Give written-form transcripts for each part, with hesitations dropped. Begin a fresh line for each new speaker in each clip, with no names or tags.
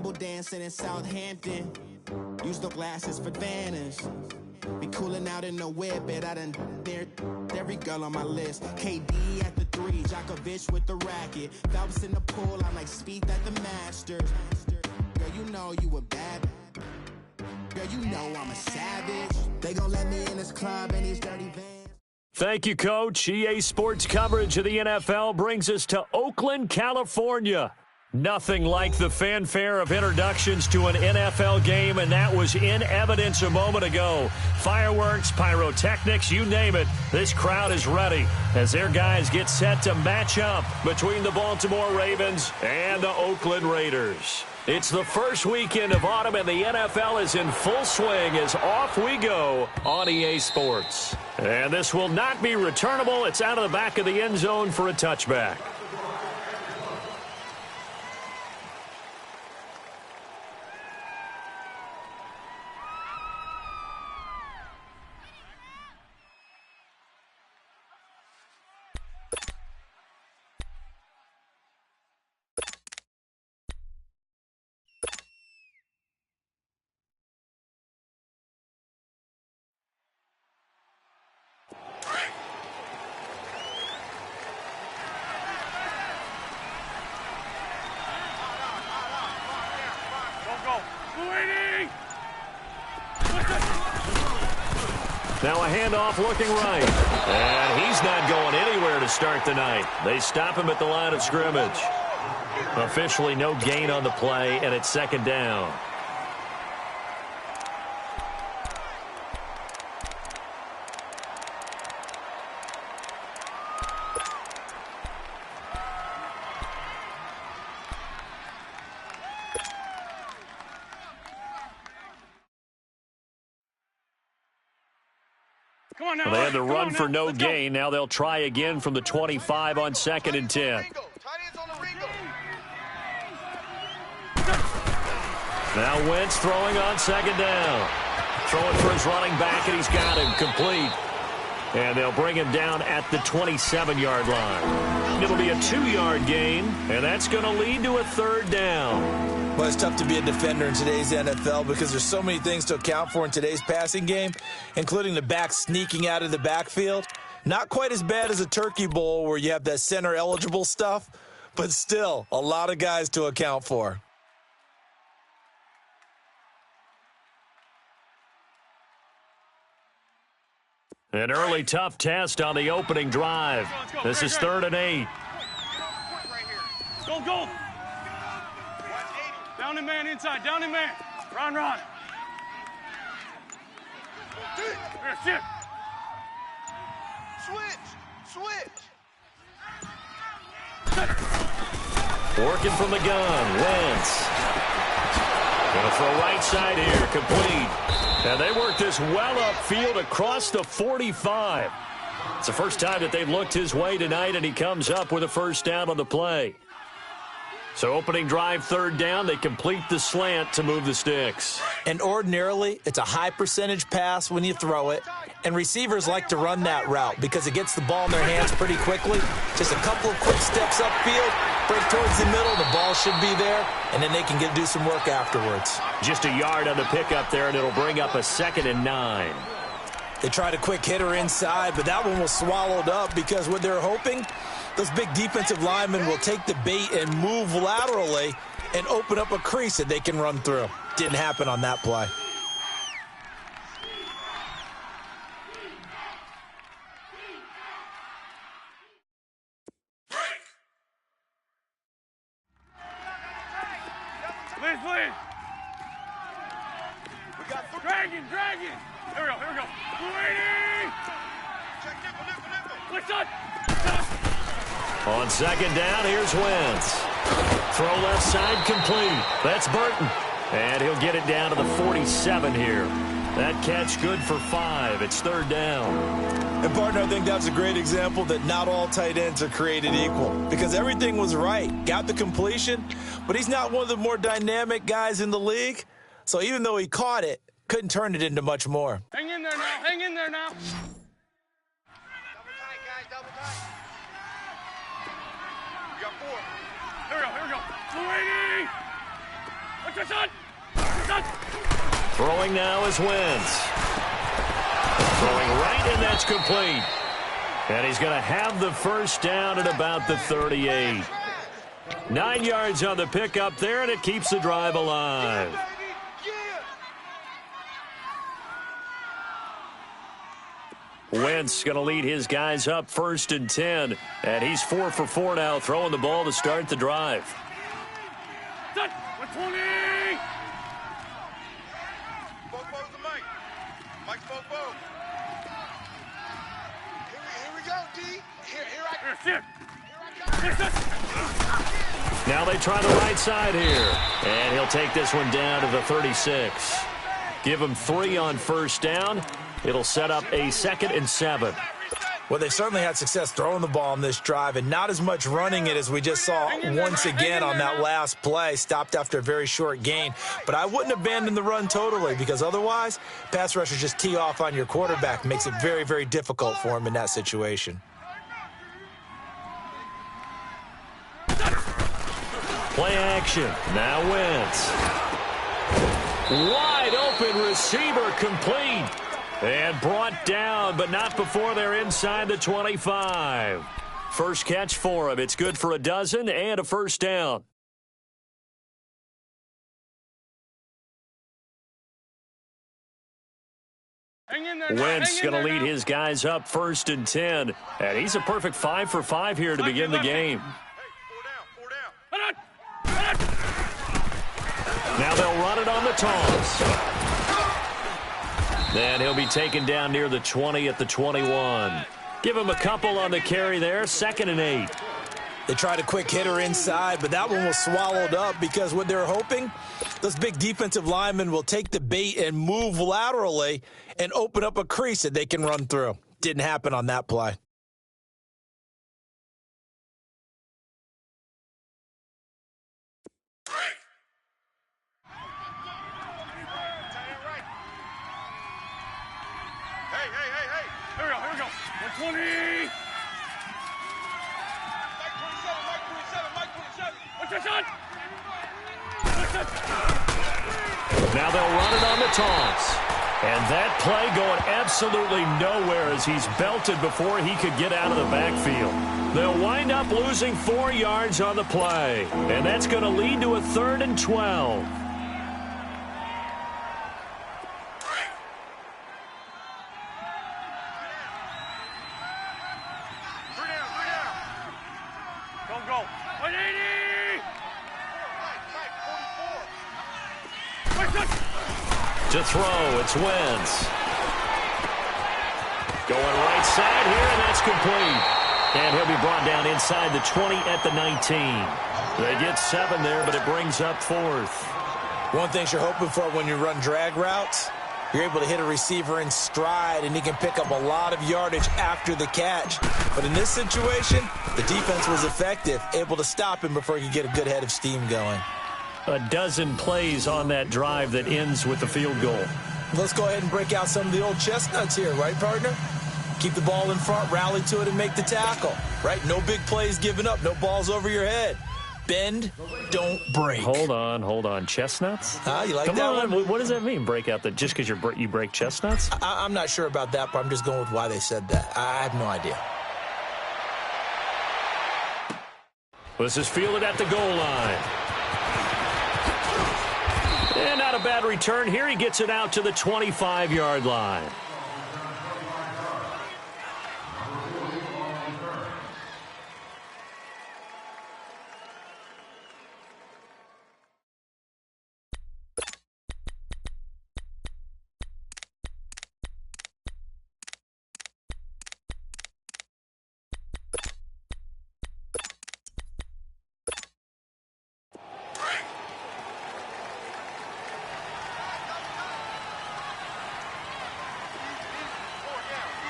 table dancing in Southampton. Use the glasses for advantage. Be cooling out in the whip, but I done there every girl on my list. KD at the 3, Djokovic with the racket. Phelps in the pool, I'm like Speed at the Masters. Girl, you know you a bad. Girl, you know I'm a savage. They gon' let me in this club in these dirty vans.
Thank you, Coach. EA Sports coverage of the NFL brings us to Oakland, California. Nothing like the fanfare of introductions to an NFL game, and that was in evidence a moment ago. Fireworks, pyrotechnics, you name it. This crowd is ready as their guys get set to match up between the Baltimore Ravens and the Oakland Raiders. It's the first weekend of autumn, and the NFL is in full swing as off we go on EA Sports. And this will not be returnable. It's out of the back of the end zone for a touchback. Now a handoff looking right. And he's not going anywhere to start the night. They stop him at the line of scrimmage. Officially no gain on the play, and it's second down. Well, they had to run for no gain. Now they'll try again from the 25 on 2nd and 10. Now Wentz throwing on 2nd down. Throwing for his running back, and he's got him complete. And they'll bring him down at the 27-yard line. It'll be a 2-yard gain, and that's going to lead to a 3rd down.
Well, it's tough to be a defender in today's NFL because there's so many things to account for in today's passing game, including the back sneaking out of the backfield. Not quite as bad as a turkey bowl where you have that center-eligible stuff, but still a lot of guys to account for.
An early tough test on the opening drive. This is 3rd and 8.
Go. Down and man inside. Down and man. Ron. Here.
Switch.
Working from the gun. Wentz. Gonna throw right side here. Complete. And they work this well upfield across the 45. It's the first time that they've looked his way tonight, and he comes up with a 1st down on the play. So opening drive, 3rd down, they complete the slant to move the sticks.
And ordinarily, it's a high percentage pass when you throw it. And receivers like to run that route because it gets the ball in their hands pretty quickly. Just a couple of quick steps upfield, break towards the middle, the ball should be there, and then they can do some work afterwards.
Just a yard on the pickup there, and it'll bring up a 2nd and 9.
They tried a quick hitter inside, but that one was swallowed up because what they're hoping, those big defensive linemen will take the bait and move laterally and open up a crease that they can run through. Didn't happen on that play.
Please. We got Dragon. Here we go. Waiting. Check nipple.
On 2nd down, here's Wentz. Throw left side complete. That's Burton. And he'll get it down to the 47 here. That catch good for 5. It's 3rd down.
And, partner, I think that's a great example that not all tight ends are created equal because everything was right. Got the completion, but he's not one of the more dynamic guys in the league. So even though he caught it, couldn't turn it into much more.
Hang in there now.
Double tight, guys. Double tight. We got 4.
Here we go. Waiting. Let's
Throwing now is Wentz. Throwing right, and that's complete. And he's going to have the first down at about the 38. 9 yards on the pickup there, and it keeps the drive alive. Wentz going to lead his guys up 1st and 10. And he's 4 for 4 now, throwing the ball to start the drive.
Set. 20.
Bobo's the mic. Mike Bobo. Here we go, D. Here I come.
Now they try the right side here. And he'll take this one down to the 36. Give him 3 on first down. It'll set up a 2nd and 7.
Well, they certainly had success throwing the ball on this drive and not as much running it as we just saw once again on that last play. Stopped after a very short gain. But I wouldn't abandon the run totally because otherwise, pass rushers just tee off on your quarterback. Makes it very, very difficult for him in that situation.
Play action. Now Wentz. Wide open receiver complete. And brought down, but not before they're inside the 25. First catch for him. It's good for a dozen and a first down. Wentz going to lead his guys up 1st and 10. And he's a perfect 5 for 5 here to begin the game. Now they'll run it on the toss. Then he'll be taken down near the 20 at the 21. Give him a couple on the carry there, 2nd and 8.
They tried a quick hitter inside, but that one was swallowed up because what they're hoping, those big defensive linemen will take the bait and move laterally and open up a crease that they can run through. Didn't happen on that play.
Here we go. 120. Mike 27. What's your shot?
Now they'll run it on the toss. And that play going absolutely nowhere as he's belted before he could get out of the backfield. They'll wind up losing 4 yards on the play. And that's going to lead to a 3rd and 12.
Go. 180.
To throw, it's Wentz. Going right side here, and that's complete. And he'll be brought down inside the 20 at the 19. They get 7 there, but it brings up 4th.
One thing you're hoping for when you run drag routes, you're able to hit a receiver in stride, and he can pick up a lot of yardage after the catch. But in this situation, the defense was effective, able to stop him before he could get a good head of steam going.
A dozen plays on that drive that ends with the field goal.
Let's go ahead and break out some of the old chestnuts here, right, partner? Keep the ball in front, rally to it, and make the tackle, right? No big plays given up, no balls over your head. Bend, don't break.
Hold on. Chestnuts?
You like
Come
that
on.
one?
What does that mean, break out? Just because you break chestnuts?
I'm not sure about that, but I'm just going with why they said that. I have no idea.
This is fielded at the goal line. And not a bad return here. He gets it out to the 25-yard line.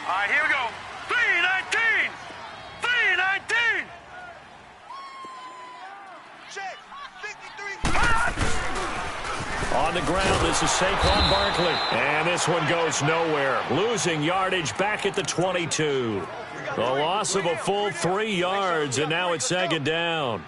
All right, here we go. 319. 319.
Check. 53.
On the ground, this is Saquon Barkley. And this one goes nowhere. Losing yardage back at the 22. The loss of a full 3 yards, and now it's 2nd down.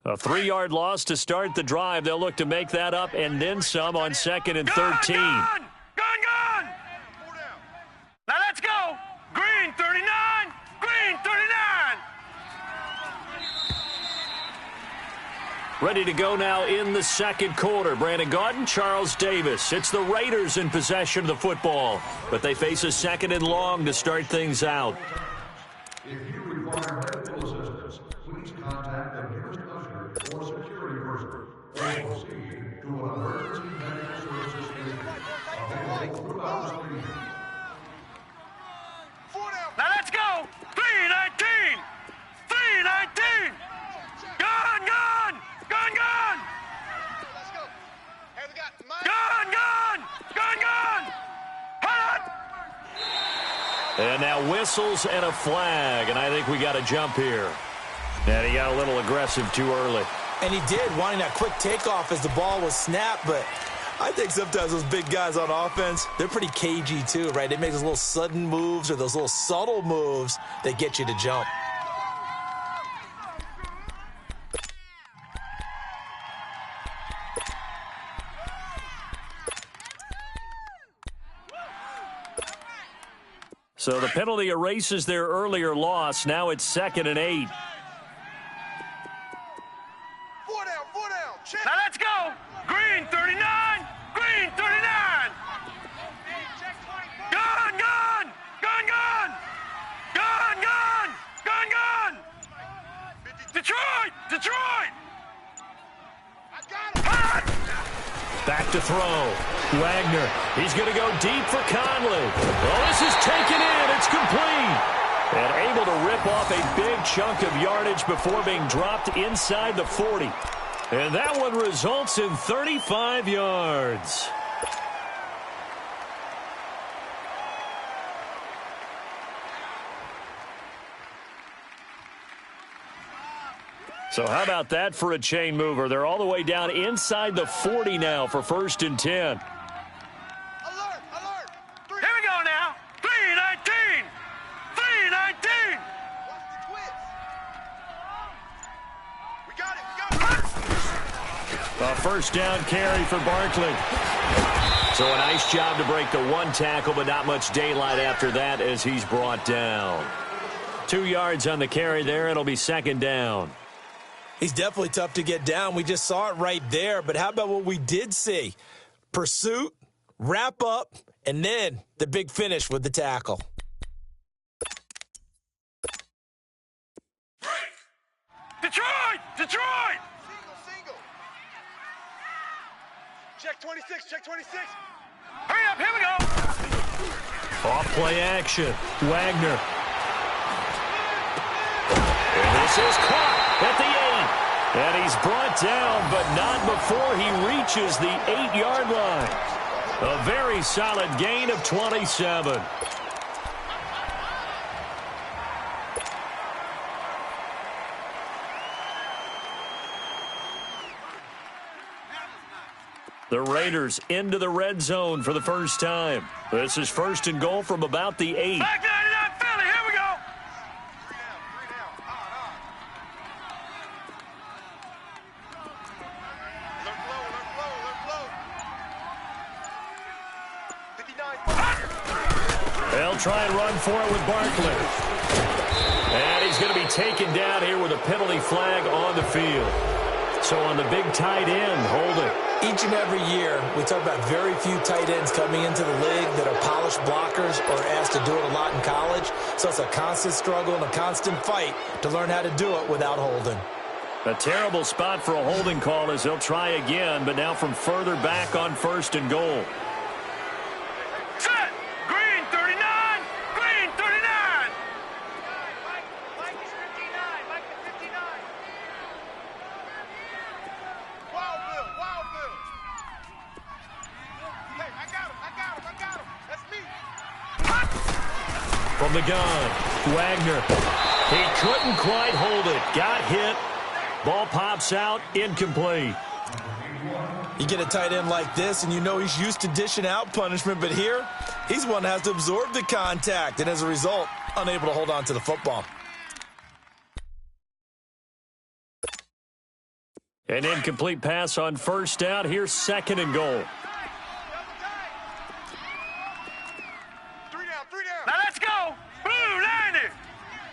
A 3-yard loss to start the drive. They'll look to make that up and then some on 2nd and 13.
Gone! Now let's go! Green 39! Green 39!
Ready to go now in the second quarter. Brandon Gaudin, Charles Davis. It's the Raiders in possession of the football, but they face a 2nd and long to start things out.
If you require medical assistance, please contact the nearest usher or security person or proceed to an emergency medical services station available throughout the region.
Now let's go! 319! 319! Gone! Gone! Gone! Gone!
Let's go. Hey, we got Mike.
Gone! Gone! Gone! Gone! Hot!
And now whistles and a flag, and I think we got a jump here. And he got a little aggressive too early.
And he did, wanting that quick takeoff as the ball was snapped, but I think sometimes those big guys on offense, they're pretty cagey too, right? They make those little sudden moves or those little subtle moves that get you to jump.
So the penalty erases their earlier loss. Now it's 2nd and 8.
Four down. Check.
Now let's go! Green 39! Green 39! Gone! Gone! Gone! Gone! Gone! Gone! Gone! Gone! Detroit! Detroit!
I got him.
Hot!
Back to throw. Wagner. He's going to go deep for Conley. Well, this is taken in. It's complete. And able to rip off a big chunk of yardage before being dropped inside the 40. And that one results in 35 yards. So how about that for a chain mover? They're all the way down inside the 40 now for 1st and 10.
Alert.
Here we go now. 319! 319!
Watch the twist. We got it.
A 1st down carry for Barkley. So a nice job to break the 1 tackle, but not much daylight after that as he's brought down. 2 yards on the carry there. It'll be 2nd down.
He's definitely tough to get down. We just saw it right there. But how about what we did see? Pursuit, wrap up, and then the big finish with the tackle.
Detroit! Detroit!
Single. Check 26. Check 26.
Hurry up, here we go!
Off play action. Wagner. And this is caught at the 8. And he's brought down, but not before he reaches the 8-yard line. A very solid gain of 27. The Raiders into the red zone for the first time. This is 1st and goal from about the 8.
Back 99 Philly, here we go!
Three down. Alert flow. 59.
They'll try and run for it with Barkley. And he's going to be taken down here with a penalty flag on the field. So on the big tight end, holding.
Each and every year, we talk about very few tight ends coming into the league that are polished blockers or asked to do it a lot in college. So it's a constant struggle and a constant fight to learn how to do it without holding.
A terrible spot for a holding call as they'll try again, but now from further back on 1st and goal.
Set! Green 39! Green 39!
Mike is 59. Mike is 59. Wild Bill. Hey, I got him. That's me.
From the gun, Wagner. He couldn't quite hold it. Got hit. Ball pops out, incomplete.
You get a tight end like this, and you know he's used to dishing out punishment, but here, he's one that has to absorb the contact, and as a result, unable to hold on to the football.
An incomplete pass on first down. Here's second and goal.
Three down.
Now let's go. Blue 90.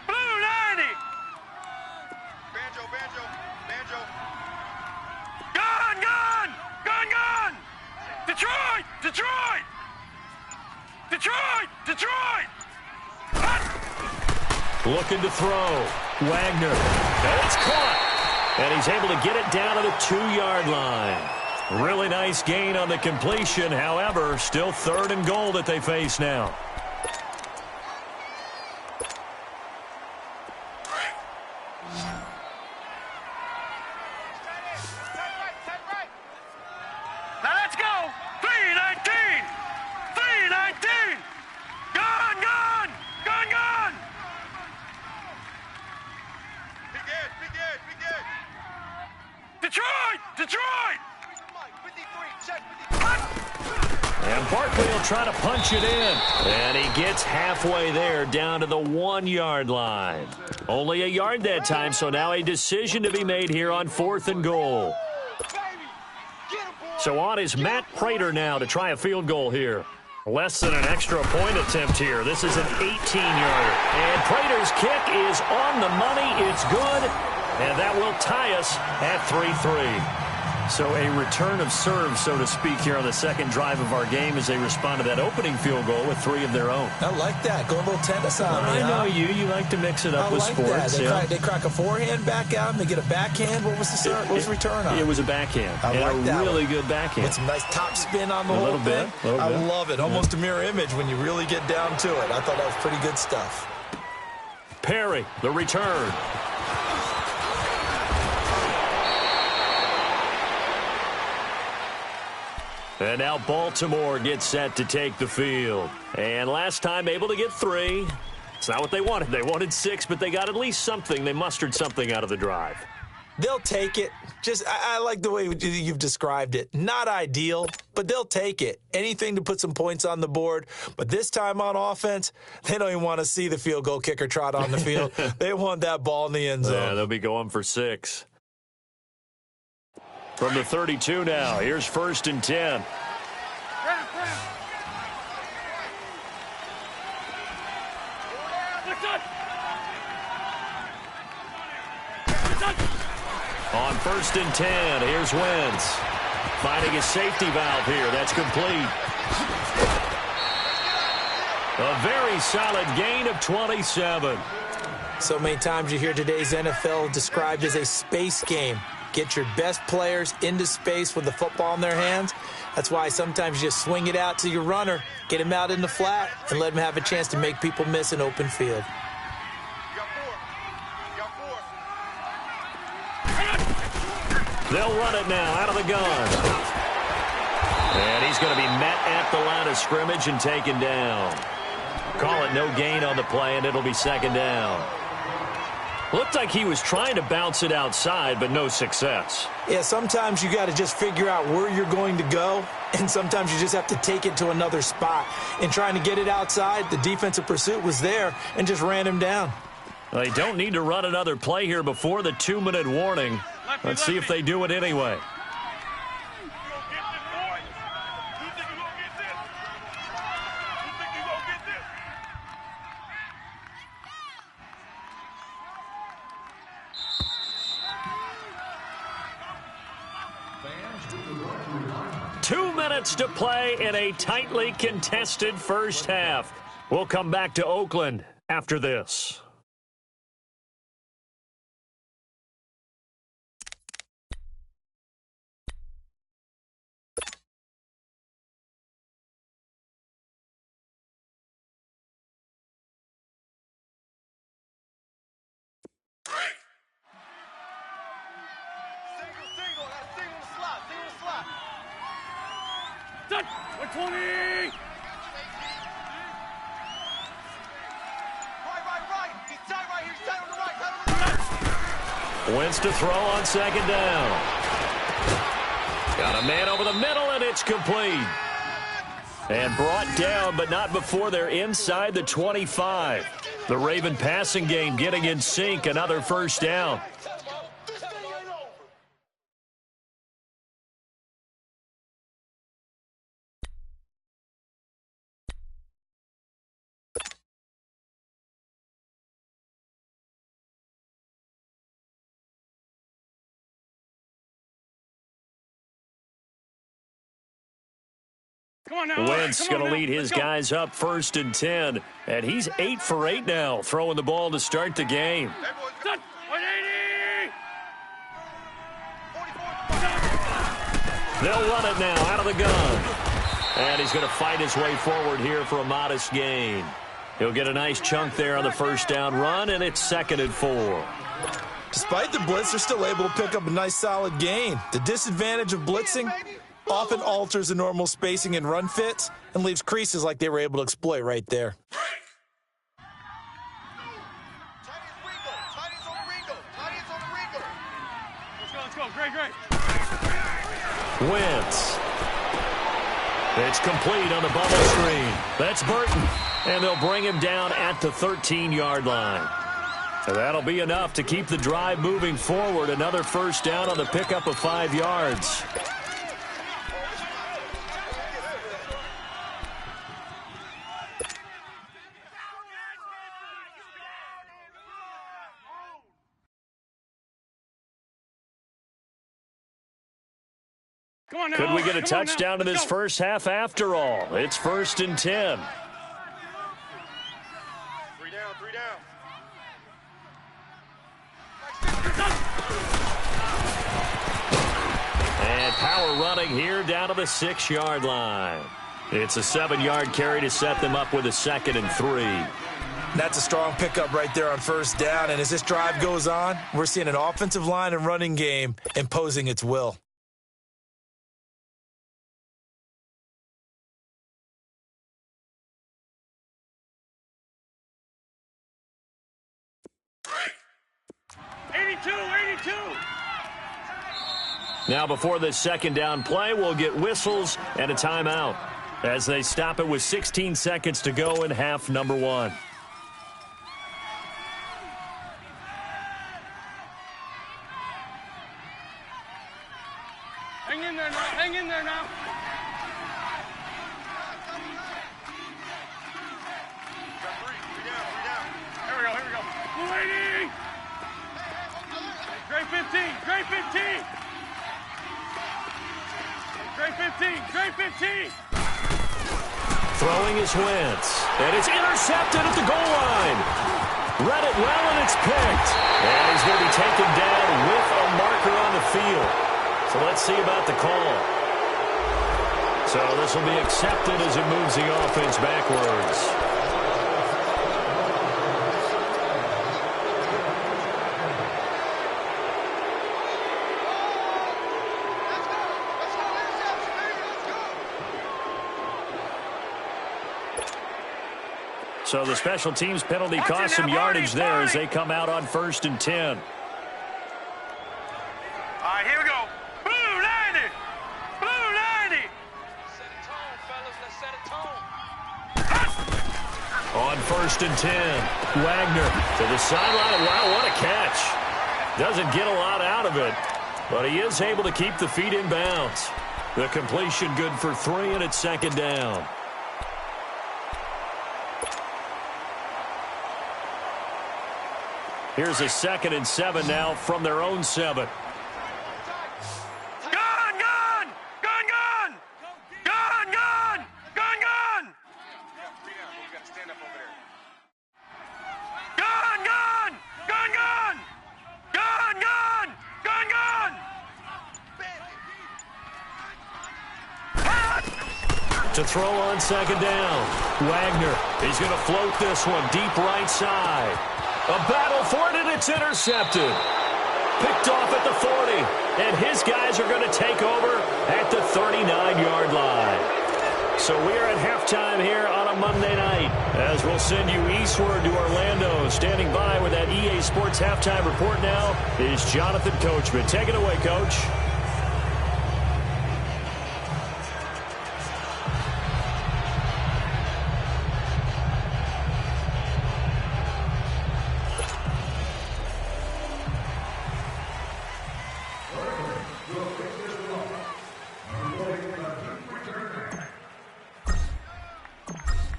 Blue 90.
Banjo.
Gun. Detroit.
Looking to throw. Wagner. And it's caught. And he's able to get it down to the 2-yard line. Really nice gain on the completion. However, still third and goal that they face now.
Now let's go. 319. Gun.
Be good.
Detroit.
And Barkley will try to punch it in. And he gets halfway there, down to the 1-yard line. Only a yard that time, so now a decision to be made here on 4th and goal. So on is Matt Prater now to try a field goal here. Less than an extra point attempt here. This is an 18-yarder. And Prater's kick is on the money. It's good. And that will tie us at 3-3. So a return of serve, so to speak, here on the second drive of our game as they respond to that opening field goal with 3 of their own.
I like that. Go a little tennis on me.
I know you. You like to mix it up with
like
sports.
That. They crack a forehand back out and they get a backhand. What was the return on?
It was a backhand.
I like that.
Really good backhand.
With some nice top spin on the whole thing. I love it. Almost a mirror image when you really get down to it. I thought that was pretty good stuff.
Perry, the return. And now Baltimore gets set to take the field. And last time able to get 3. It's not what they wanted. They wanted 6, but they got at least something. They mustered something out of the drive.
They'll take it. I like the way you've described it. Not ideal, but they'll take it. Anything to put some points on the board. But this time on offense, they don't even want to see the field goal kicker trot on the field. They want that ball in the end zone.
Yeah, they'll be going for 6. From the 32 now, here's 1st and 10. On 1st and 10, here's Wentz. Finding his safety valve here. That's complete. A very solid gain of 27.
So many times you hear today's NFL described as a space game. Get your best players into space with the football in their hands. That's why sometimes you just swing it out to your runner, get him out in the flat, and let him have a chance to make people miss an open field.
They'll run it now out of the gun. And he's going to be met at the line of scrimmage and taken down. Call it no gain on the play, and it'll be 2nd down. Looked like he was trying to bounce it outside, but no success.
Yeah, sometimes you got to just figure out where you're going to go, and sometimes you just have to take it to another spot. In trying to get it outside, the defensive pursuit was there and just ran him down.
They don't need to run another play here before the 2-minute warning. Let's see if they do it anyway. Two minutes to play in a tightly contested first half. We'll come back to Oakland after this.
Done. 120.
Right. He's tight right here. He's tight on the right.
Wentz to throw on 2nd down. Got a man over the middle, and it's complete. And brought down, but not before they're inside the 25. The Raven passing game getting in sync. Another 1st down. Wentz going to lead his guys up 1st and 10. And he's 8 for 8 now, throwing the ball to start the game.
Hey, boys, go.
180!
44.
They'll run it now out of the gun. And he's going to fight his way forward here for a modest gain. He'll get a nice chunk there on the first down run, and it's 2nd and 4.
Despite the blitz, they're still able to pick up a nice solid gain. The disadvantage of blitzing often alters the normal spacing and run fits and leaves creases like they were able to exploit right there.
Let's go. Great.
Wentz. It's complete on the bubble screen. That's Burton. And they'll bring him down at the 13-yard line. So that'll be enough to keep the drive moving forward. Another first down on the pickup of 5 yards. Could we get a touchdown in this first half after all? It's 1st and 10.
3 down.
And power running here down to the 6-yard line. It's a 7-yard carry to set them up with a 2nd and 3.
That's a strong pickup right there on first down. And as this drive goes on, we're seeing an offensive line and running game imposing its will.
Now before this second down play, we'll get whistles and a timeout as they stop it with 16 seconds to go in half number 1.
Hang in there now.
Three down.
Here we go. 280! Great 15!
Throwing is Wentz, and it's intercepted at the goal line. Read it well, and it's picked. And he's going to be taken down with a marker on the field. So let's see about the call. So this will be accepted as it moves the offense backwards. So the special teams penalty cost some yardage there as they come out on 1st and 10.
All right, here we go. Blue 90! Blue 90! Set a tone, fellas. Let's set a tone.
On 1st and 10, Wagner to the sideline. Wow, what a catch. Doesn't get a lot out of it, but he is able to keep the feet in bounds. The completion good for 3, and it's 2nd down. Here's a 2nd and 7 now from their own 7. To throw on 2nd down. Wagner, he's going to float this one deep right side. A battle for it, and it's intercepted. Picked off at the 40, and his guys are going to take over at the 39-yard line. So we are at halftime here on a Monday night as we'll send you eastward to Orlando. Standing by with that EA Sports halftime report now is Jonathan Coachman. Take it away, Coach.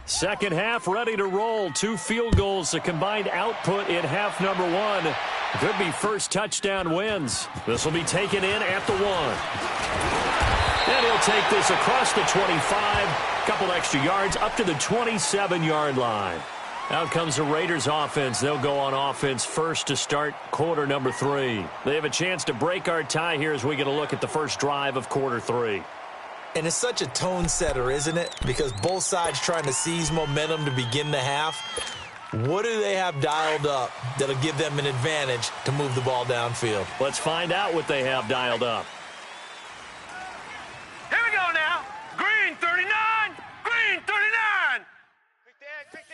Second half ready to roll. 2 field goals, the combined output in half number 1. Could be first touchdown wins. This will be taken in at the 1. And he'll take this across the 25, a couple extra yards, up to the 27-yard line. Out comes the Raiders offense. They'll go on offense first to start quarter number 3. They have a chance to break our tie here as we get a look at the first drive of quarter 3.
And it's such a tone setter, isn't it? Because both sides trying to seize momentum to begin the half. What do they have dialed up that'll give them an advantage to move the ball downfield?
Let's find out what they have dialed up.
Here we go now. Green 39. Green 39. Pick the edge.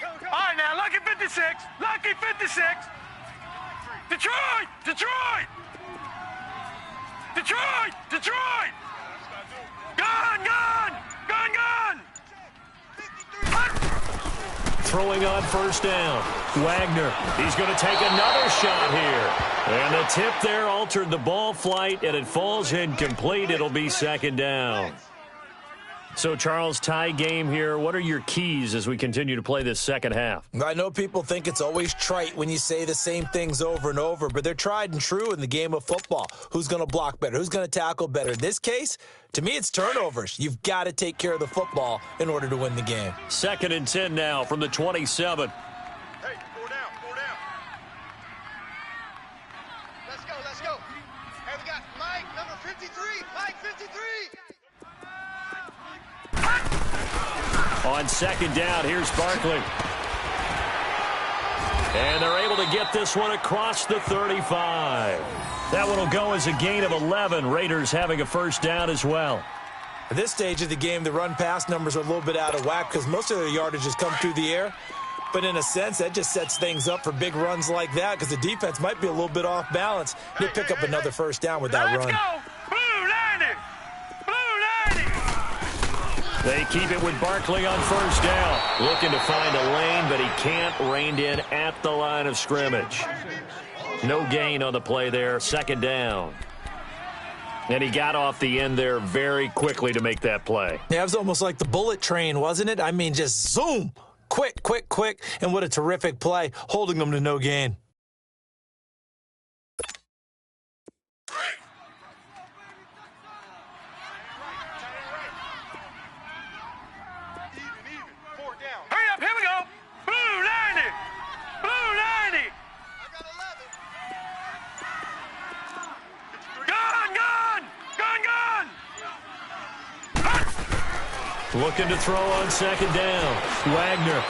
Go. All right, now, Lucky 56. Lucky 56. Detroit. Gun.
Throwing on first down. Wagner, he's going to take another shot here. And the tip there altered the ball flight, and it falls incomplete. It'll be second down. So, Charles, tie game here. What are your keys as we continue to play this second half?
I know people think it's always trite when you say the same things over and over, but they're tried and true in the game of football. Who's going to block better? Who's going to tackle better? In this case, to me, it's turnovers. You've got to take care of the football in order to win the game.
2nd and 10 now from the 27.
Hey, 4 down.
Let's go. Hey, we got Mike, number 53. Mike, 53.
On second down, here's Barkley. And they're able to get this one across the 35. That one will go as a gain of 11. Raiders having a first down as well.
At this stage of the game, the run-pass numbers are a little bit out of whack because most of their yardage has come through the air. But in a sense, that just sets things up for big runs like that because the defense might be a little bit off balance. They pick up another first down with that run.
Let's go. Blue 90.
They keep it with Barkley on first down. Looking to find a lane, but he can't. Reined in at the line of scrimmage. No gain on the play there. Second down. And he got off the end there very quickly to make that play.
Yeah, it was almost like the bullet train, wasn't it? I mean, just zoom. Quick. And what a terrific play, holding them to no gain.
Hurry up, here we go. Blue 90.
I got 11.
Gun.
Looking to throw on second down. Wagner.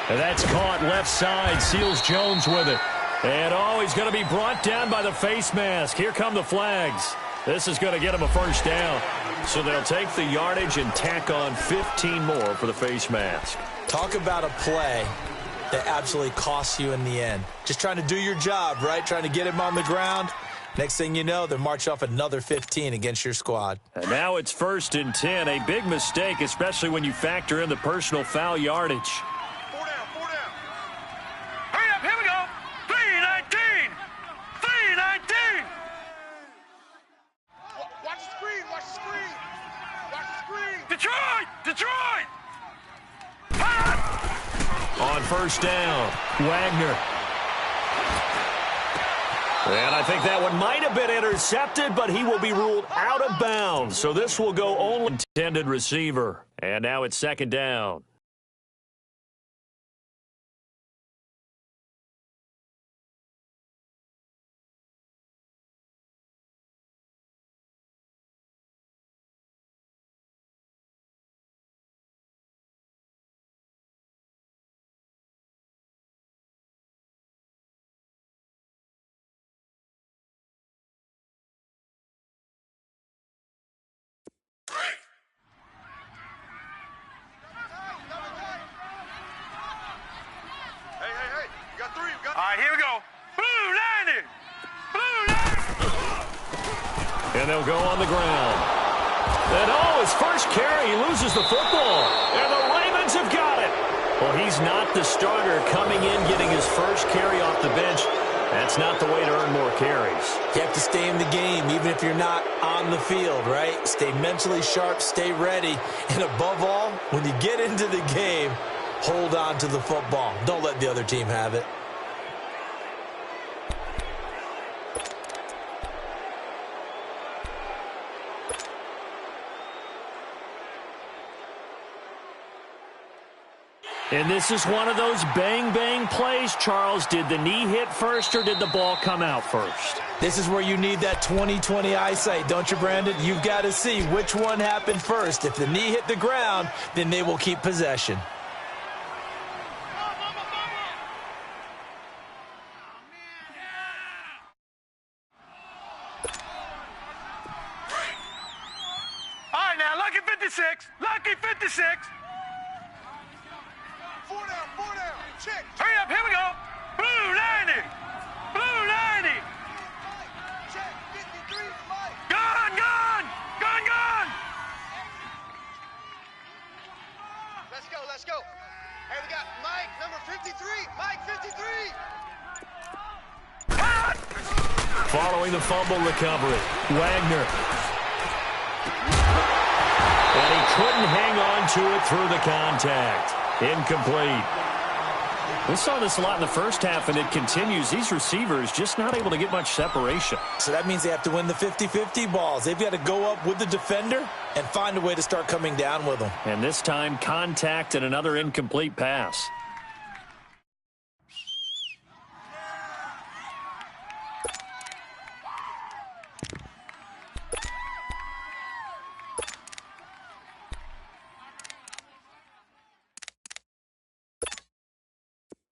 And that's caught left side. Seals Jones with it. And, he's going to be brought down by the face mask. Here come the flags. This is going to get him a first down. So they'll take the yardage and tack on 15 more for the face mask.
Talk about a play that absolutely costs you in the end. Just trying to do your job, right? Trying to get him on the ground. Next thing you know, they're marching off another 15 against your squad.
And now it's 1st and 10. A big mistake, especially when you factor in the personal foul yardage.
4 down.
Hurry up, here we go. 319.
Watch the screen.
Detroit.
On first down, Wagner. And I think that one might have been intercepted, but he will be ruled out of bounds. So this will go only intended receiver. And now it's second down.
Hey. You got 3.
All right, here we go. Blue 90.
And they'll go on the ground. And his first carry, he loses the football. And the Ravens have got it. Well, he's not the starter coming in, getting his first carry off the bench. That's not the way to earn more carries.
You have to stay in the game, even if you're not on the field, right? Stay mentally sharp, stay ready. And above all, when you get into the game, hold on to the football. Don't let the other team have it.
And this is one of those bang-bang plays, Charles. Did the knee hit first or did the ball come out first?
This is where you need that 20/20 eyesight, don't you, Brandon? You've got to see which one happened first. If the knee hit the ground, then they will keep possession.
All right, now, lucky 56. Lucky 56.
Four down, check.
Hurry up, here we go. Blue 90. Blue 90.
Check, 53 for Mike.
Gun, gun. Gun, gun.
Let's go. Hey, we got Mike, number 53. Mike, 53.
Following the fumble recovery, Wagner. And he couldn't hang on to it through the contact. Incomplete. We saw this a lot in the first half, and it continues. These receivers just not able to get much separation.
So that means they have to win the 50-50 balls. They've got to go up with the defender and find a way to start coming down with them.
And this time, contact and another incomplete pass.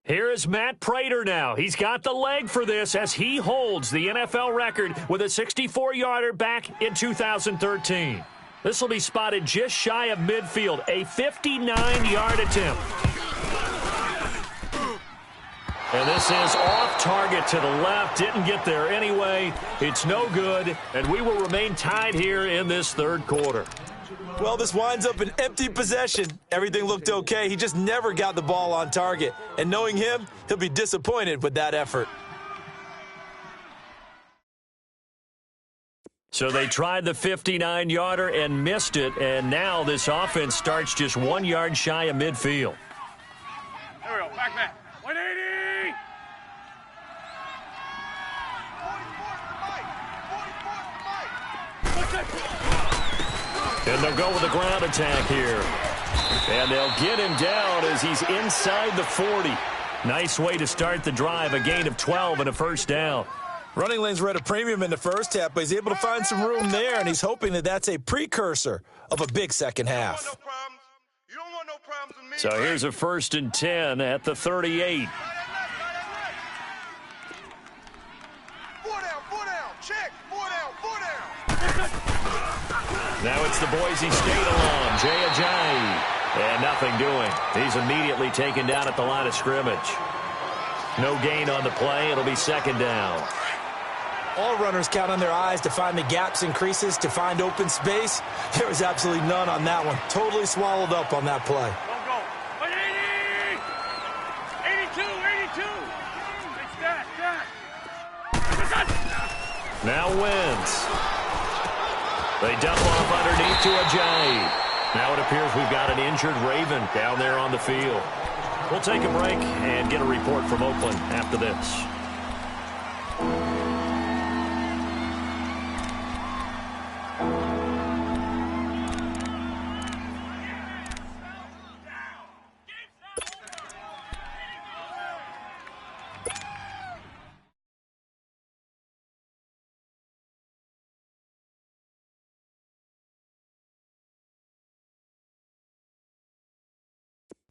Here is Matt Prater now. He's got the leg for this as he holds the NFL record with a 64-yarder back in 2013. This will be spotted just shy of midfield, a 59-yard attempt. And this is off target to the left. Didn't get there anyway. It's no good, and we will remain tied here in this third quarter.
Well, this winds up an empty possession. Everything looked okay. He just never got the ball on target. And knowing him, he'll be disappointed with that effort.
So they tried the 59-yarder and missed it, and now this offense starts just 1 yard shy of midfield.
There we go. Back. 180.
44 for Mike.
And they'll go with a ground attack here. And they'll get him down as he's inside the 40. Nice way to start the drive, a gain of 12 and a first down.
Running lanes were at a premium in the first half, but he's able to find some room there, and he's hoping that that's a precursor of a big second half.
You don't want no problems with me.
So here's a 1st and 10 at the 38.
Four down, check. Four down.
Now it's the Boise State alum, Jay Ajayi. And nothing doing. He's immediately taken down at the line of scrimmage. No gain on the play. It'll be second down.
All runners count on their eyes to find the gaps and creases, to find open space. There was absolutely none on that one. Totally swallowed up on that play.
Don't go. 180. 82. It's that.
Now Wentz. They dump off underneath to Ajayi. Now it appears we've got an injured Raven down there on the field. We'll take a break and get a report from Oakland after this.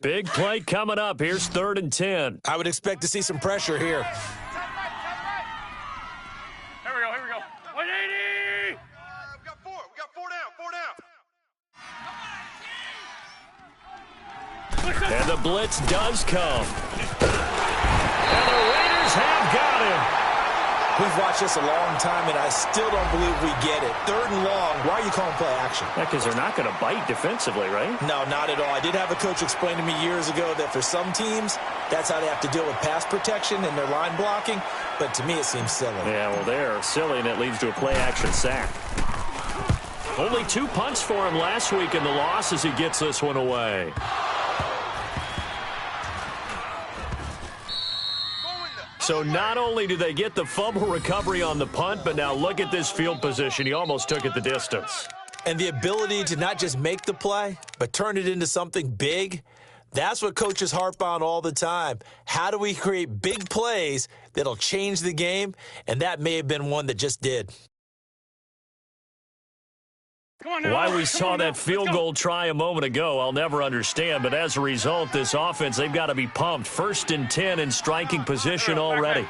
Big play coming up. Here's 3rd and 10.
I would expect to see some pressure here.
Here we go. 180.
We got four down.
And the blitz does come. And the Raiders have got him.
We've watched this a long time, and I still don't believe we get it. 3rd and long. Why are you calling play action?
Yeah, because they're not going to bite defensively, right?
No, not at all. I did have a coach explain to me years ago that for some teams, that's how they have to deal with pass protection and their line blocking. But to me, it seems silly.
Yeah, well, they're silly, and it leads to a play-action sack. Only 2 punts for him last week in the loss as he gets this one away. So not only do they get the fumble recovery on the punt, but now look at this field position. He almost took it the distance.
And the ability to not just make the play, but turn it into something big, That's what coaches harp on all the time. How do we create big plays that'll change the game? And that may have been one that just did.
Why we saw that field goal try a moment ago, I'll never understand. But as a result, this offense, they've got to be pumped. 1st and 10 in striking position already.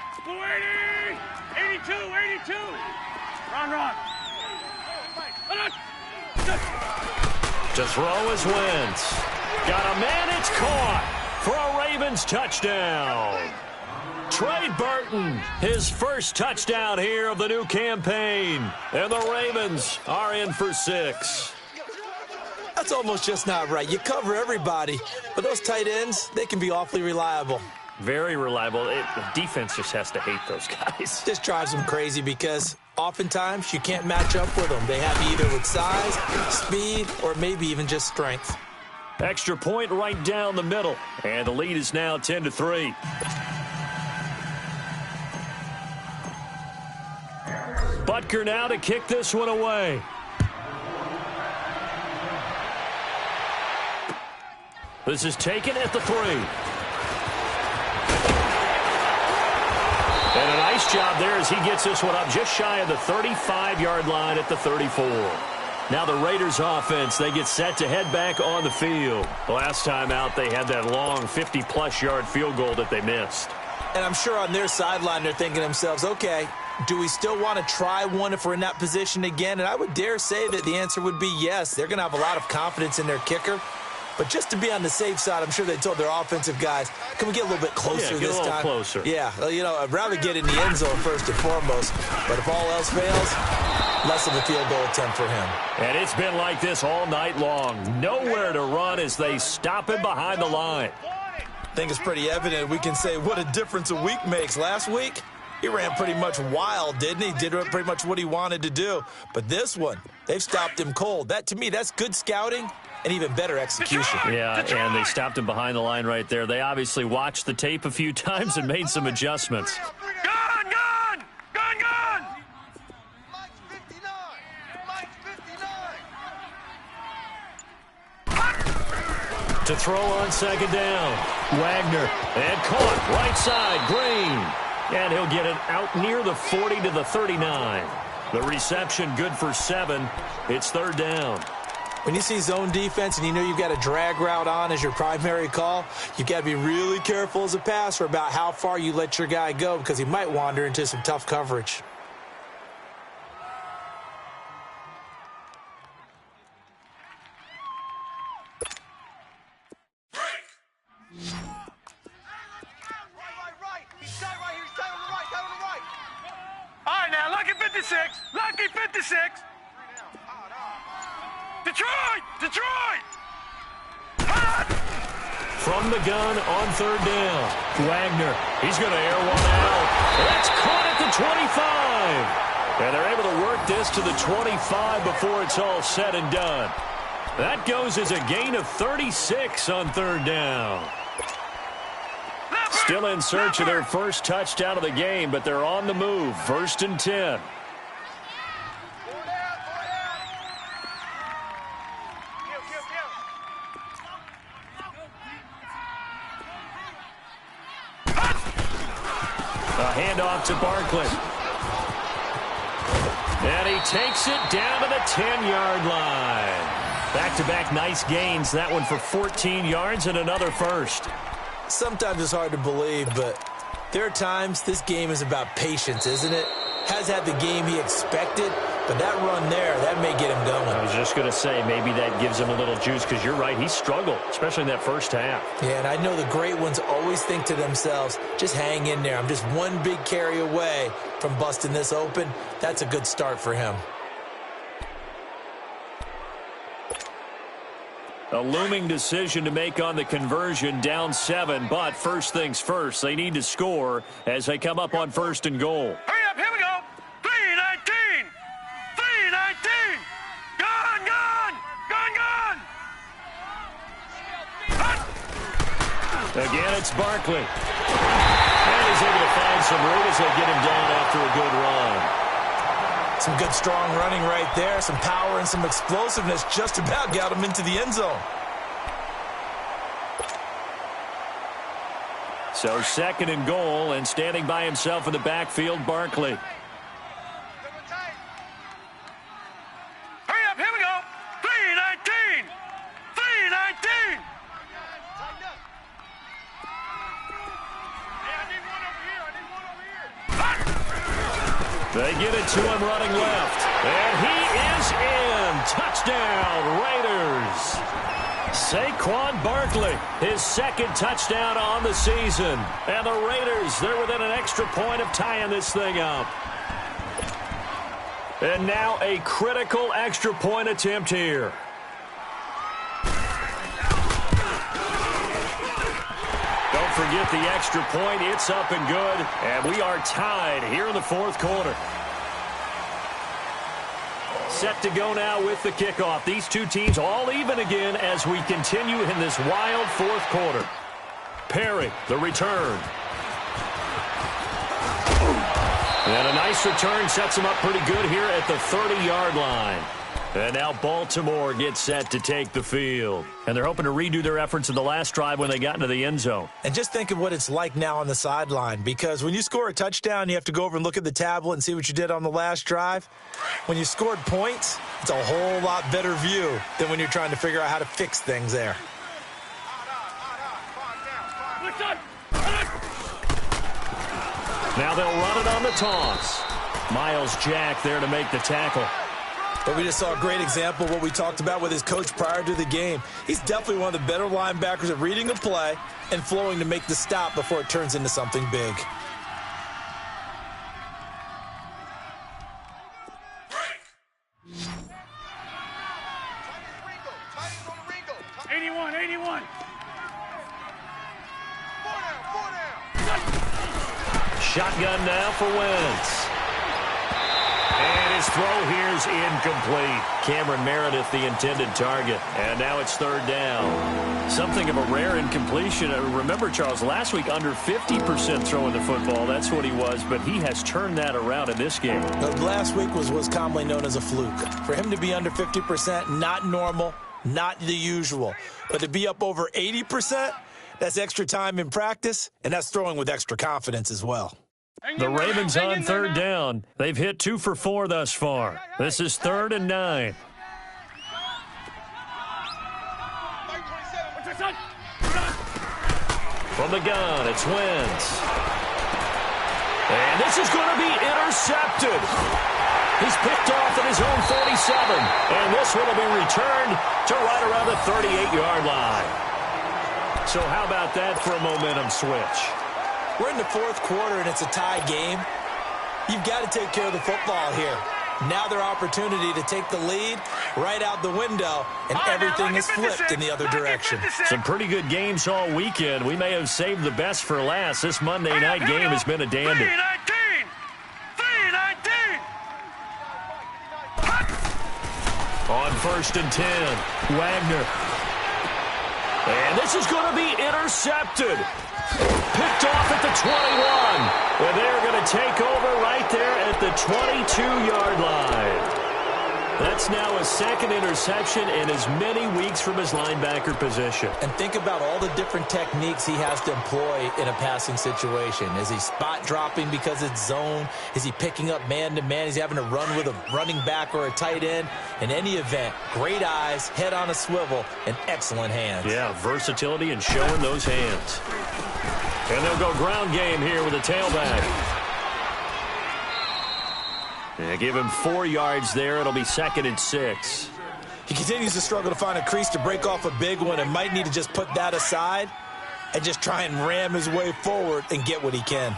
82, 82. Run.
To throw is Wentz. Got a man, it's caught for a Ravens touchdown. Trey Burton, his first touchdown here of the new campaign. And the Ravens are in for 6.
That's almost just not right. You cover everybody, but those tight ends, they can be awfully reliable.
Very reliable. The defense just has to hate those guys.
Just drives them crazy because oftentimes you can't match up with them. They have you either with size, speed, or maybe even just strength.
Extra point right down the middle. And the lead is now 10-3. Butker now to kick this one away. This is taken at the 3. And a nice job there as he gets this one up just shy of the 35-yard line at the 34. Now the Raiders offense, they get set to head back on the field. The last time out, they had that long 50-plus yard field goal that they missed.
And I'm sure on their sideline, they're thinking to themselves, okay, do we still want to try one if we're in that position again? And I would dare say that the answer would be yes. They're going to have a lot of confidence in their kicker. But just to be on the safe side, I'm sure they told their offensive guys, can we get a little bit closer this time?
Yeah, get a little closer.
Yeah, well, you know, I'd rather get in the end zone first and foremost. But if all else fails, less of a field goal attempt for him.
And it's been like this all night long. Nowhere to run as they stop him behind the line.
I think it's pretty evident. We can say what a difference a week makes. Last week, he ran pretty much wild, didn't he? Did pretty much what he wanted to do. But this one, they've stopped him cold. That, to me, that's good scouting and even better execution.
Yeah, and they stopped him behind the line right there. They obviously watched the tape a few times and made some adjustments.
Gun!
Mike's 59. Mike's 59.
To throw on 2nd down. Wagner. And caught. Right side. Green. And he'll get it out near the 40 to the 39. The reception good for 7. It's 3rd down.
When you see zone defense and you know you've got a drag route on as your primary call, you've got to be really careful as a passer about how far you let your guy go because he might wander into some tough coverage.
Right. He's tight right here. He's tight on the right. Tight on the right.
All right, now, lucky 56. Lucky 56. Detroit!
From the gun on 3rd down. Wagner. He's going to air one out. That's caught at the 25. And they're able to work this to the 25 before it's all said and done. That goes as a gain of 36 on 3rd down. Still in search of their first touchdown of the game, but they're on the move. 1st and 10. A handoff to Barkley. And he takes it down to the 10-yard line. Back-to-back nice gains. That one for 14 yards and another first.
Sometimes it's hard to believe, but there are times this game is about patience, isn't it? Has had the game he expected, but that run there, that may get him going.
I was just going to say, maybe that gives him a little juice, because you're right, he struggled, especially in that first half.
Yeah, and I know the great ones always think to themselves, just hang in there. I'm just one big carry away from busting this open. That's a good start for him.
A looming decision to make on the conversion, down 7, but first things first, they need to score as they come up on 1st and goal.
Hurry up, here we go. 3-19. 3-19. Gun.
Again, it's Barkley. And he's able to find some room as they get him down after a good run.
Some good, strong running right there. Some power and some explosiveness just about got him into the end zone.
So 2nd and goal, and standing by himself in the backfield, Barkley.
Hurry up, here we go. 3:19. 3:19. Hey, I need one over here.
They get it to him running left. And he is in. Touchdown, Raiders. Saquon Barkley, his 2nd touchdown on the season. And the Raiders, they're within an extra point of tying this thing up. And now a critical extra point attempt here. Don't forget the extra point. It's up and good. And we are tied here in the 4th quarter. Set to go now with the kickoff. These two teams all even again as we continue in this wild 4th quarter. Perry, the return. And a nice return sets them up pretty good here at the 30-yard line. And now Baltimore gets set to take the field. And they're hoping to redo their efforts in the last drive when they got into the end zone.
And just think of what it's like now on the sideline, because when you score a touchdown, you have to go over and look at the tablet and see what you did on the last drive. When you scored points, it's a whole lot better view than when you're trying to figure out how to fix things there.
Now they'll run it on the toss. Miles Jack there to make the tackle.
But we just saw a great example of what we talked about with his coach prior to the game. He's definitely one of the better linebackers at reading a play and flowing to make the stop before it turns into something big.
Shotgun now for Wentz. And his throw here's incomplete. Cameron Meredith, the intended target. And now it's 3rd down. Something of a rare incompletion. Remember, Charles, last week under 50% throwing the football. That's what he was, but he has turned that around in this game.
Last week was commonly known as a fluke. For him to be under 50%, not normal, not the usual. But to be up over 80%, that's extra time in practice, and that's throwing with extra confidence as well.
The Ravens on 3rd down. They've hit 2 for 4 thus far. This is 3rd and 9. From the gun, it's Wentz. And this is going to be intercepted. He's picked off at his own 47. And this one will be returned to right around the 38-yard line. So how about that for a momentum switch?
We're in the 4th quarter, and it's a tie game. You've got to take care of the football here. Now their opportunity to take the lead right out the window, and everything is flipped in the other direction.
Some pretty good games all weekend. We may have saved the best for last. This Monday night game has been a dandy.
3:19.
On 1st and 10, Wagner. And this is going to be intercepted. Picked off at the 21. And they're going to take over right there at the 22-yard line. That's now his 2nd interception in as many weeks from his linebacker position.
And think about all the different techniques he has to employ in a passing situation. Is he spot dropping because it's zone? Is he picking up man-to-man? Is he having to run with a running back or a tight end? In any event, great eyes, head on a swivel, and excellent hands.
Yeah, versatility and showing those hands. And they'll go ground game here with a tailback. Yeah, give him 4 yards there. It'll be 2nd and 6.
He continues to struggle to find a crease to break off a big one and might need to just put that aside and just try and ram his way forward and get what he can.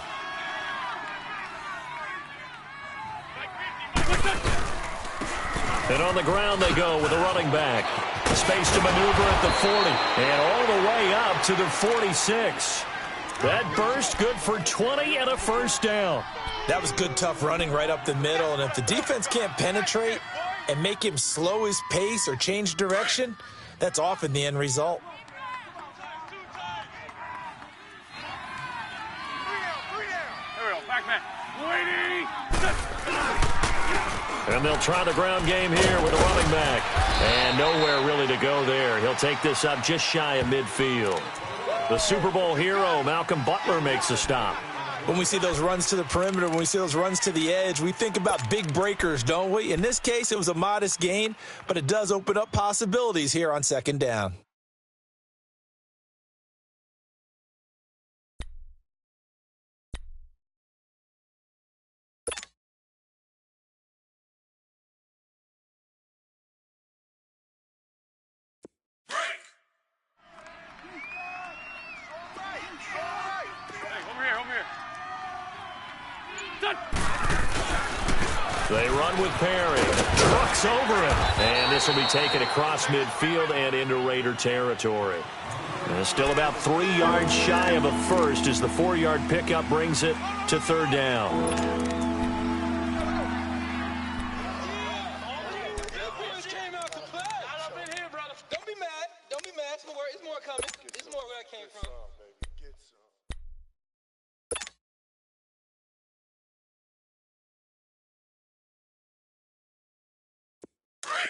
And on the ground they go with a running back. Space to maneuver at the 40 and all the way up to the 46. That burst good for 20 and a first down.
That was good, tough running right up the middle. And if the defense can't penetrate and make him slow his pace or change direction, that's often the end result.
And they'll try the ground game here with a running back. And nowhere really to go there. He'll take this up just shy of midfield. The Super Bowl hero, Malcolm Butler, makes a stop.
When we see those runs to the perimeter, when we see those runs to the edge, we think about big breakers, don't we? In this case, it was a modest gain, but it does open up possibilities here on second down.
They run with Perry. Trucks over him. And this will be taken across midfield and into Raider territory. And still about 3 yards shy of a first as the 4-yard pickup brings it to third down.
Hey.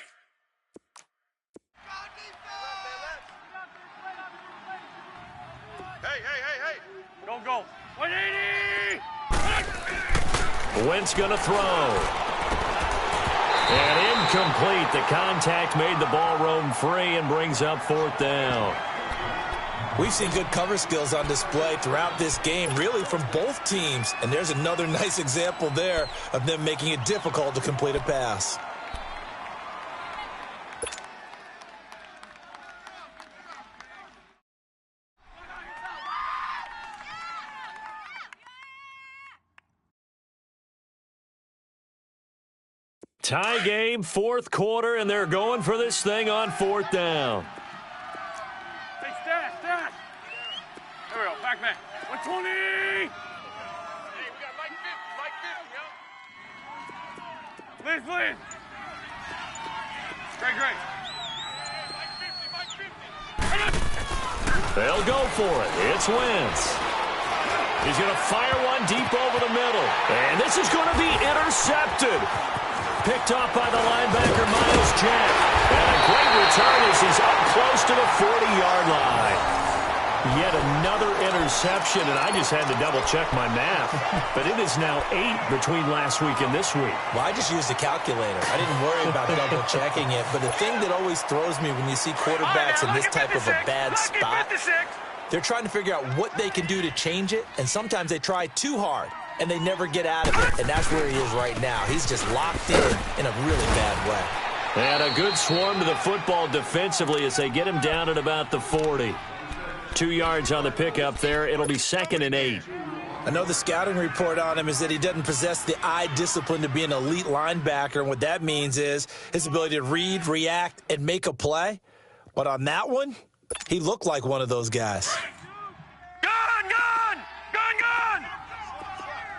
Go. 180!
Wentz going to throw. And incomplete. The contact made the ball roam free and brings up fourth down.
We've seen good cover skills on display throughout this game, really from both teams. And there's another nice example there of them making it difficult to complete a pass.
Tie game, fourth quarter, and they're going for this thing on fourth down.
Hey, stat. There we go, back man. 120! Hey, we got Mike 50, Please. Great. Mike 50.
They'll go for it. It's Wentz. He's going to fire one deep over the middle. And this is going to be intercepted. Picked off by the linebacker, Miles Jack. And a great return as he's up close to the 40-yard line. Yet another interception, and I just had to double-check my math. But it is now 8 between last week and this week.
Well, I just used a calculator. I didn't worry about double-checking it. But the thing that always throws me when you see quarterbacks in this type of a bad spot, they're trying to figure out what they can do to change it, and sometimes they try too hard, and they never get out of it, and that's where he is right now. He's just locked in a really bad way.
And a good swarm to the football defensively as they get him down at about the 40. 2 yards on the pickup there. It'll be 2nd and 8.
I know the scouting report on him is that he doesn't possess the eye discipline to be an elite linebacker, and what that means is his ability to read, react, and make a play. But on that one, he looked like one of those guys.
Gun!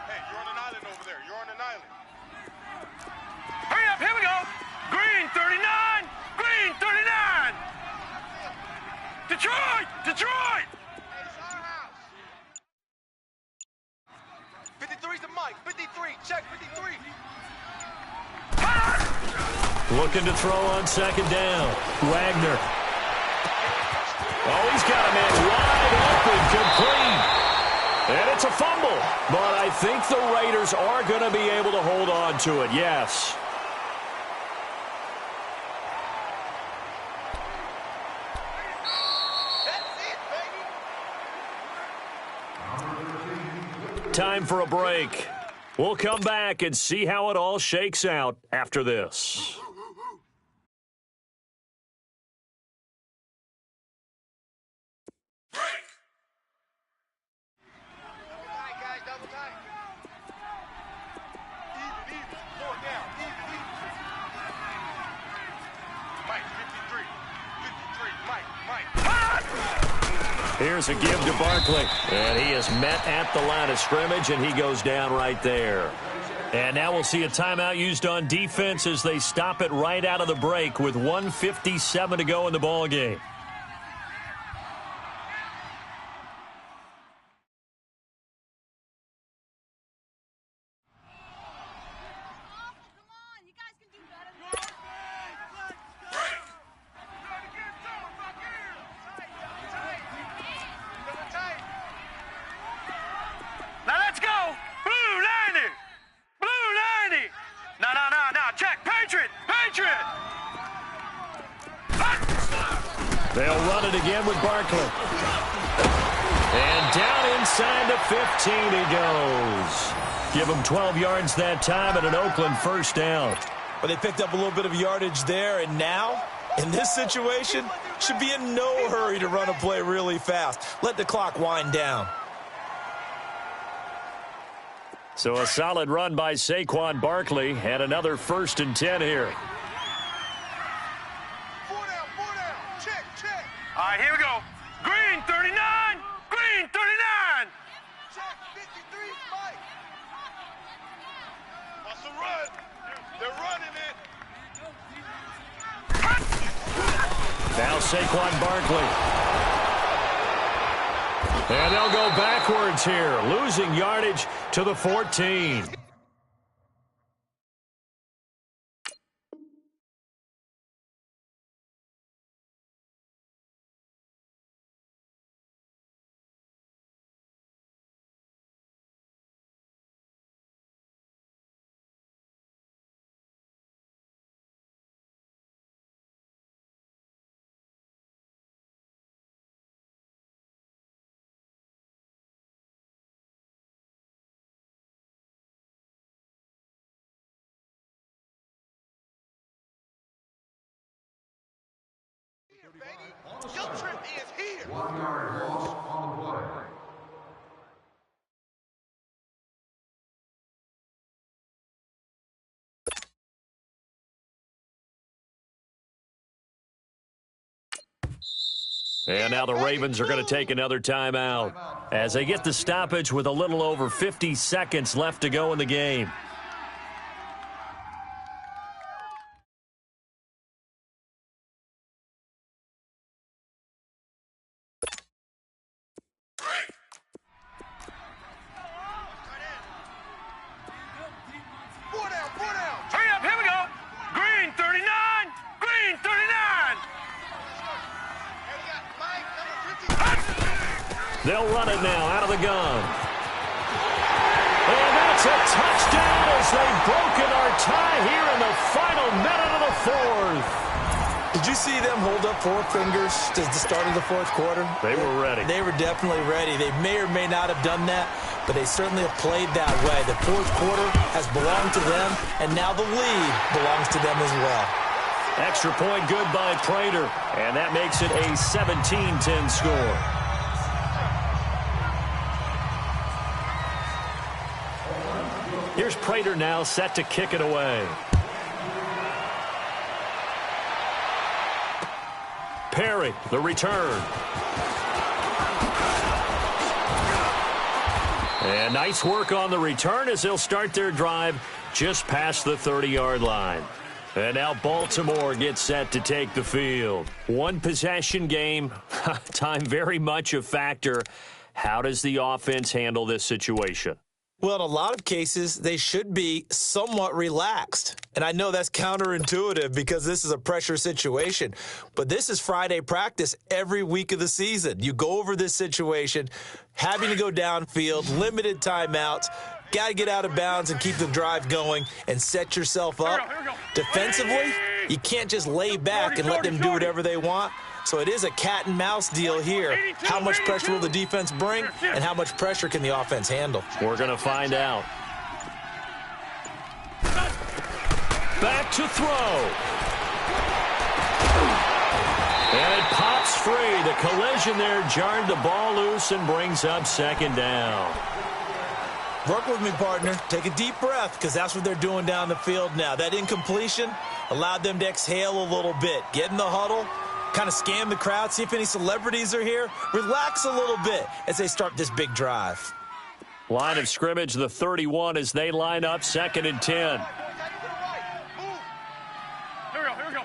Hey, you're on an island over there. You're on an island.
Hurry up, here we go. Green 39! Green 39! Detroit!
It's our house. 53's to Mike. 53. Check 53.
Looking to throw on second down. Wagner. Oh, he's got a man wide open, complete. And it's a fumble. But I think the Raiders are going to be able to hold on to it, yes. Time for a break. We'll come back and see how it all shakes out after this.
Double tight.
Even. Slow it down. Even. Mike, 53. 53. Mike.
Here's a give to Barkley. And he is met at the line of scrimmage, and he goes down right there. And now we'll see a timeout used on defense as they stop it right out of the break with 1:57 to go in the ballgame. They'll run it again with Barkley. And down inside the 15 he goes. Give him 12 yards that time and an Oakland first down.
But they picked up a little bit of yardage there, and now, in this situation, should be in no hurry to run a play really fast. Let the clock wind down.
So a solid run by Saquon Barkley and another 1st and 10 here.
4 down. Check.
All right, here we go. Green 39. Green 39.
Check, 53, Mike.
What's the run? They're running it.
Now Saquon Barkley. And they'll go backwards here, losing yardage to the 14.
Baby, your trip is here.
1 yard loss on the play.
And now the Ravens are going to take another timeout as they get the stoppage with a little over 50 seconds left to go in the game.
Hurry up, here we go. Green 39. Green 39.
And we got Mike, number 53.
They'll run it now out of the gun. And that's a touchdown as they've broken our tie here in the final minute of the 4th.
Did you see them hold up 4 fingers to the start of the 4th quarter?
They were ready.
They were definitely ready. They may or may not have done that, but they certainly have played that way. The 4th quarter has belonged to them, and now the lead belongs to them as well.
Extra point good by Prater, and that makes it a 17-10 score. Here's Prater now set to kick it away. Perry, the return. And nice work on the return as they'll start their drive just past the 30-yard line. And now Baltimore gets set to take the field. One possession game, time very much a factor. How does the offense handle this situation?
Well, in a lot of cases, they should be somewhat relaxed. And I know that's counterintuitive because this is a pressure situation. But this is Friday practice every week of the season. You go over this situation, having to go downfield, limited timeouts, got to get out of bounds and keep the drive going and set yourself up.
Here we go.
Defensively, you can't just lay back and let them do whatever they want. So it is a cat and mouse deal here. How much pressure will the defense bring, and how much pressure can the offense handle?
We're going to find out. Back to throw. And it pops free. The collision there jarred the ball loose and brings up 2nd down.
Work with me, partner. Take a deep breath, because that's what they're doing down the field now. That incompletion allowed them to exhale a little bit. Get in the huddle. Kind of scan the crowd, see if any celebrities are here. Relax a little bit as they start this big drive.
Line of scrimmage, the 31 as they line up 2nd and 10.
Here we go.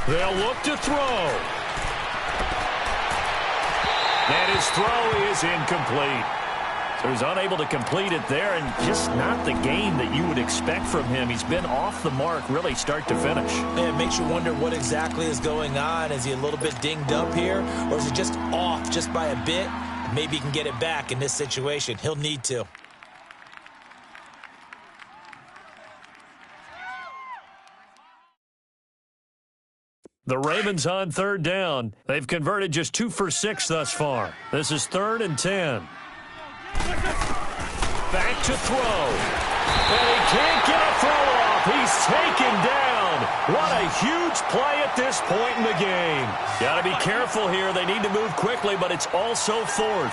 They'll look to throw. And his throw is incomplete. So he's unable to complete it there, and just not the game that you would expect from him. He's been off the mark really start to finish.
Yeah, it makes you wonder what exactly is going on. Is he a little bit dinged up here, or is he just off just by a bit? Maybe he can get it back in this situation. He'll need to.
The Ravens on third down. They've converted just 2 for 6 thus far. This is 3rd and 10. Back to throw. And he can't get a throw off. He's taken down. What a huge play at this point in the game. Got to be careful here. They need to move quickly, but it's also 4th.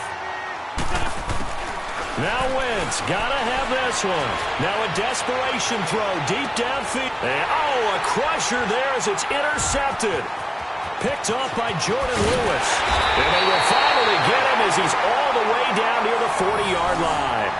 Now Wentz, gotta have this one. Now a desperation throw deep downfield. And, a crusher there as it's intercepted. Picked off by Jordan Lewis. And they will finally get him as he's all the way down near the 40-yard line.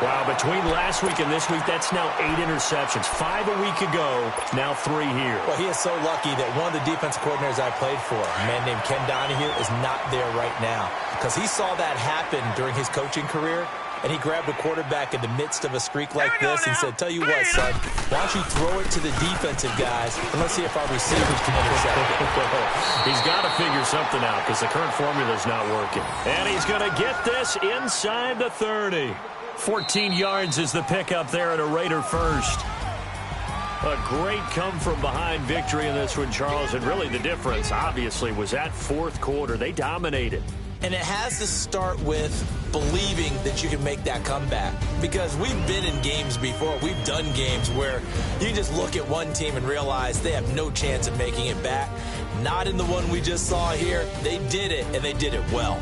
Wow, between last week and this week, that's now 8 interceptions. 5 a week ago, now 3 here.
Well, he is so lucky that one of the defensive coordinators I played for, a man named Ken Donahue, is not there right now. Because he saw that happen during his coaching career, and he grabbed a quarterback in the midst of a streak like this and said, tell you what, son, why don't you throw it to the defensive guys, and let's see if our receivers can intercept it.
He's got to figure something out because the current formula is not working. And he's going to get this inside the 30. 14 yards is the pickup there at a Raider first. A great come-from-behind victory in this one, Charles. And really the difference, obviously, was that 4th quarter. They dominated.
And it has to start with believing that you can make that comeback. Because we've been in games before. We've done games where you just look at one team and realize they have no chance of making it back. Not in the one we just saw here. They did it, and they did it well.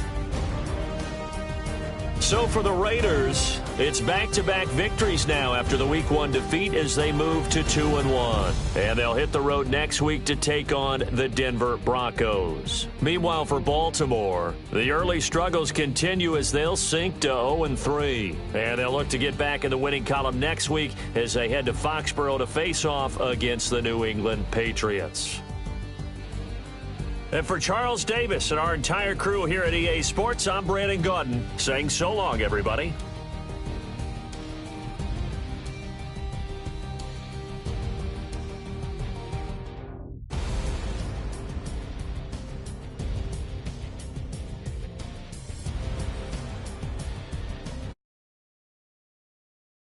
So for the Raiders, it's back-to-back victories now after the Week 1 defeat as they move to 2-1. And they'll hit the road next week to take on the Denver Broncos. Meanwhile, for Baltimore, the early struggles continue as they'll sink to 0-3. And they'll look to get back in the winning column next week as they head to Foxborough to face off against the New England Patriots. And for Charles Davis and our entire crew here at EA Sports, I'm Brandon Gaudin saying so long, everybody.